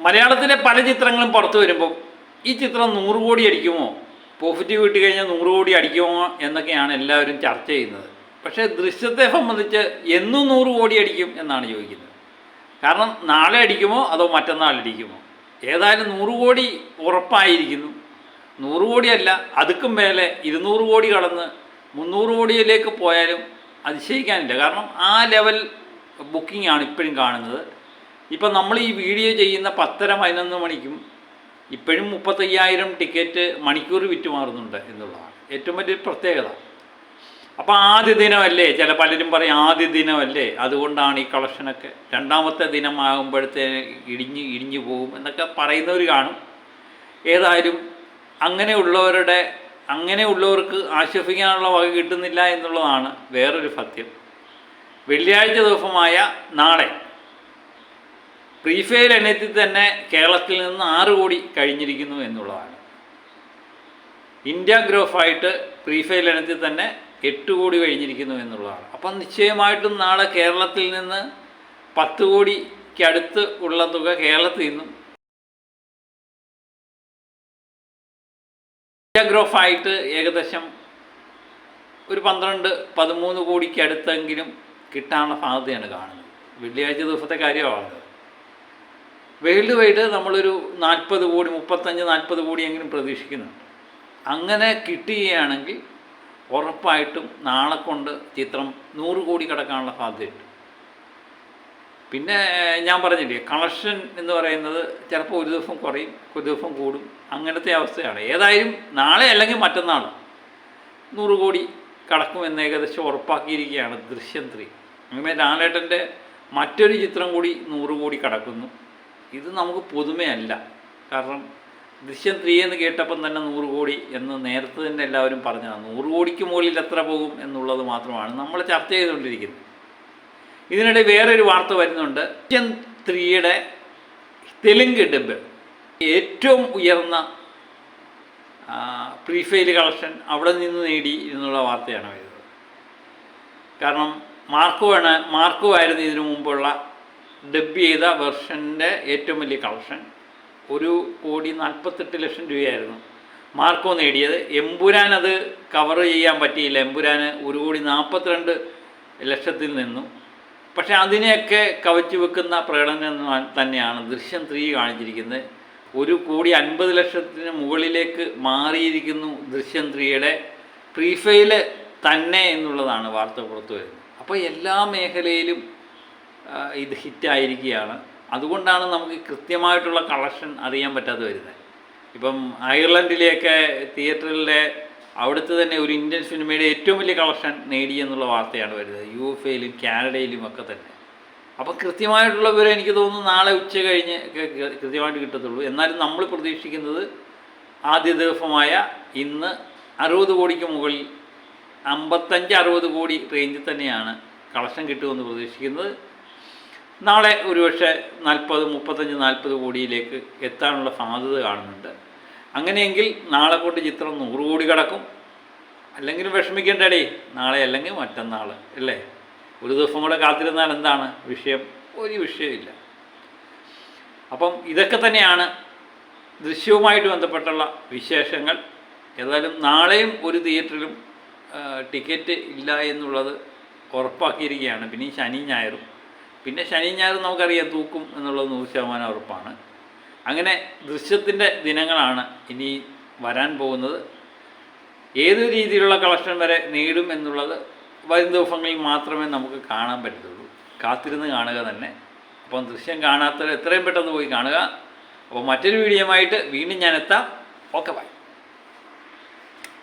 മലയാളത്തിലെ പല ചിത്രങ്ങളും പുറത്തു വരുമ്പോൾ ഈ ചിത്രം 100 കോടി അടിക്കുമോ, പോസിറ്റീവ് കിട്ടി കഴിഞ്ഞാൽ 100 കോടി അടിക്കുമോ എന്നൊക്കെയാണ് എല്ലാവരും ചർച്ച ചെയ്യുന്നത്. പക്ഷേ ദൃശ്യത്തെ സംബന്ധിച്ച് എന്നും 100 കോടി അടിക്കും എന്നാണ് ചോദിക്കുന്നത്. കാരണം നാളെ അടിക്കുമോ അതോ മറ്റന്നാൾ അടിക്കുമോ, ഏതായാലും 100 കോടി ഉറപ്പായിരിക്കുന്നു. 100 കോടിയല്ല, അതുക്കും മേലെ 200 കോടി കടന്ന് 300 കോടിയിലേക്ക് പോയാലും അതിശയിക്കാനില്ല. കാരണം ആ ലെവൽ ബുക്കിംഗ് ആണ് ഇപ്പോഴും കാണുന്നത്. ഇപ്പം നമ്മൾ ഈ വീഡിയോ ചെയ്യുന്ന 10:30-11 മണിക്കും ഇപ്പോഴും 35,000 ടിക്കറ്റ് മണിക്കൂർ വിറ്റുമാറുന്നുണ്ട് എന്നുള്ളതാണ് ഏറ്റവും വലിയ പ്രത്യേകത. അപ്പോൾ ആദ്യ ദിനമല്ലേ, പലരും പറയും ആദ്യ ദിനമല്ലേ, അതുകൊണ്ടാണ് ഈ കളക്ഷനൊക്കെ. രണ്ടാമത്തെ ദിനമാകുമ്പോഴത്തേന് ഇടിഞ്ഞു പോകും എന്നൊക്കെ പറയുന്നവർ കാണും. ഏതായാലും അങ്ങനെയുള്ളവർക്ക് ആശ്വസിക്കാനുള്ള വക കിട്ടുന്നില്ല എന്നുള്ളതാണ് വേറൊരു സത്യം. വെള്ളിയാഴ്ച ദിവസമായ നാളെ പ്രീഫെയിൽ എണ്ണത്തിൽ തന്നെ കേരളത്തിൽ നിന്ന് 6 കോടി കഴിഞ്ഞിരിക്കുന്നു എന്നുള്ളതാണ്. ഇന്ത്യ ഗ്രോഫായിട്ട് പ്രീഫെയിൽ എണ്ണത്തിൽ തന്നെ 8 കോടി കഴിഞ്ഞിരിക്കുന്നു എന്നുള്ളതാണ്. അപ്പം നിശ്ചയമായിട്ടും നാളെ കേരളത്തിൽ നിന്ന് 10 കോടിക്ക് അടുത്ത് ഉള്ള തുക കേരളത്തിൽ നിന്നും ഇന്ത്യ ഗ്രോഫായിട്ട് ഏകദേശം ഒരു 12-13 കോടിക്ക് അടുത്തെങ്കിലും കിട്ടാനുള്ള സാധ്യതയാണ് കാണുന്നത്. വെള്ളിയാഴ്ച ദിവസത്തെ കാര്യമാണ്. വേൾഡ് വൈഡ് നമ്മളൊരു 40 കോടി 35-40 കോടിയെങ്കിലും പ്രതീക്ഷിക്കുന്നുണ്ട്. അങ്ങനെ കിട്ടുകയാണെങ്കിൽ ഉറപ്പായിട്ടും നാളെ കൊണ്ട് ചിത്രം 100 കോടി കടക്കാനുള്ള സാധ്യതയുണ്ട്. പിന്നെ ഞാൻ പറഞ്ഞില്ലേ, കളക്ഷൻ എന്ന് പറയുന്നത് ചിലപ്പോൾ ഒരു ദിവസം കുറയും, ഒരു ദിവസം കൂടും, അങ്ങനത്തെ അവസ്ഥയാണ്. ഏതായാലും നാളെ അല്ലെങ്കിൽ മറ്റന്നാൾ 100 കോടി കടക്കുമെന്ന് ഏകദേശം ഉറപ്പാക്കിയിരിക്കുകയാണ് ദൃശ്യം 3. അങ്ങനെ ലാലേട്ടൻ്റെ മറ്റൊരു ചിത്രം കൂടി 100 കോടി കടക്കുന്നു. ഇത് നമുക്ക് പുതുമയല്ല. കാരണം ദൃശ്യം 3 എന്ന് കേട്ടപ്പം തന്നെ 100 കോടി എന്ന് നേരത്തെ തന്നെ എല്ലാവരും പറഞ്ഞതാണ്. 100 കോടിക്ക് മുകളിൽ എത്ര പോകും എന്നുള്ളത് മാത്രമാണ് നമ്മൾ ചർച്ച ചെയ്തുകൊണ്ടിരിക്കുന്നത്. ഇതിനിടെ വേറൊരു വാർത്ത വരുന്നുണ്ട്. ദൃശ്യം 3യുടെ തെലുങ്ക് ഡബ് ഏറ്റവും ഉയർന്ന പ്രീഫെയിൽ കളക്ഷൻ അവിടെ നിന്ന് നേടി എന്നുള്ള വാർത്തയാണ് വരുന്നത്. കാരണം മാർക്കോ ആയിരുന്നു ഇതിനു മുമ്പുള്ള ഡബ് ചെയ്ത വെർഷൻ്റെ ഏറ്റവും വലിയ കളക്ഷൻ. 1,48,00,000 രൂപയായിരുന്നു മാർക്കോ നേടിയത്. എമ്പുരാൻ അത് കവർ ചെയ്യാൻ പറ്റിയില്ല. എമ്പുരാന് 1,42,00,000 നിന്നും. പക്ഷേ അതിനെയൊക്കെ കവച്ചു വെക്കുന്ന പ്രകടനം തന്നെയാണ് ദൃശ്യം 3 കാണിച്ചിരിക്കുന്നത്. 1,50,00,000 മുകളിലേക്ക് മാറിയിരിക്കുന്നു ദൃശ്യം 3യുടെ പ്രീഫെയില് തന്നെ എന്നുള്ളതാണ് വാർത്ത പുറത്തു വരുന്നത്. അപ്പോൾ എല്ലാ മേഖലയിലും ഇത് ഹിറ്റായിരിക്കുകയാണ്. അതുകൊണ്ടാണ് നമുക്ക് കൃത്യമായിട്ടുള്ള കളക്ഷൻ അറിയാൻ പറ്റാതെ വരുന്നത്. ഇപ്പം അയർലൻഡിലെയൊക്കെ തിയേറ്ററിലെ അവിടുത്തെ തന്നെ ഒരു ഇന്ത്യൻ സിനിമയുടെ ഏറ്റവും വലിയ കളക്ഷൻ നേടി എന്നുള്ള വാർത്തയാണ് വരുന്നത്. USA-യിലും കാനഡയിലും ഒക്കെ തന്നെ. അപ്പോൾ കൃത്യമായിട്ടുള്ള വിവരം എനിക്ക് തോന്നുന്നു നാളെ ഉച്ച കഴിഞ്ഞ് കൃത്യമായിട്ട് കിട്ടത്തുള്ളൂ. എന്നാലും നമ്മൾ പ്രതീക്ഷിക്കുന്നത് ആദ്യ ദിവസമായ ഇന്ന് 60 കോടിക്ക് മുകളിൽ 55-60 കോടി റേഞ്ചിൽ തന്നെയാണ് കളക്ഷൻ കിട്ടുമെന്ന് പ്രതീക്ഷിക്കുന്നത്. നാളെ ഒരുപക്ഷെ 35-40 കോടിയിലേക്ക് എത്താനുള്ള സാധ്യത കാണുന്നുണ്ട്. അങ്ങനെയെങ്കിൽ നാളെ കൊണ്ട് ചിത്രം 100 കോടി കടക്കും. അല്ലെങ്കിലും വിഷമിക്കേണ്ടടേ, നാളെ അല്ലെങ്കിൽ മറ്റന്നാൾ അല്ലേ. ഒരു ദിവസം കൂടെ കാത്തിരുന്നാൽ എന്താണ് വിഷയം? ഒരു വിഷയമില്ല. അപ്പം ഇതൊക്കെ തന്നെയാണ് ദൃശ്യവുമായിട്ട് ബന്ധപ്പെട്ടുള്ള വിശേഷങ്ങൾ. ഏതായാലും നാളെയും ഒരു തിയേറ്ററിലും ടിക്കറ്റ് ഇല്ല എന്നുള്ളത് ഉറപ്പാക്കിയിരിക്കുകയാണ്. പിന്നെ ശനിയും ഞായറും നമുക്കറിയാം തൂക്കും എന്നുള്ളത് 100% ഉറപ്പാണ്. അങ്ങനെ ദൃശ്യത്തിൻ്റെ ദിനങ്ങളാണ് ഇനി വരാൻ പോകുന്നത്. ഏത് രീതിയിലുള്ള കളക്ഷൻ വരെ നേടും എന്നുള്ളത് വരും ദിവസങ്ങളിൽ മാത്രമേ നമുക്ക് കാണാൻ പറ്റത്തുള്ളൂ. കാത്തിരുന്ന് കാണുക തന്നെ. അപ്പം ദൃശ്യം കാണാത്തവർ എത്രയും പെട്ടെന്ന് പോയി കാണുക. അപ്പോൾ മറ്റൊരു വീഡിയോയുമായിട്ട് വീണ്ടും ഞാൻ എത്താം. Okay, by.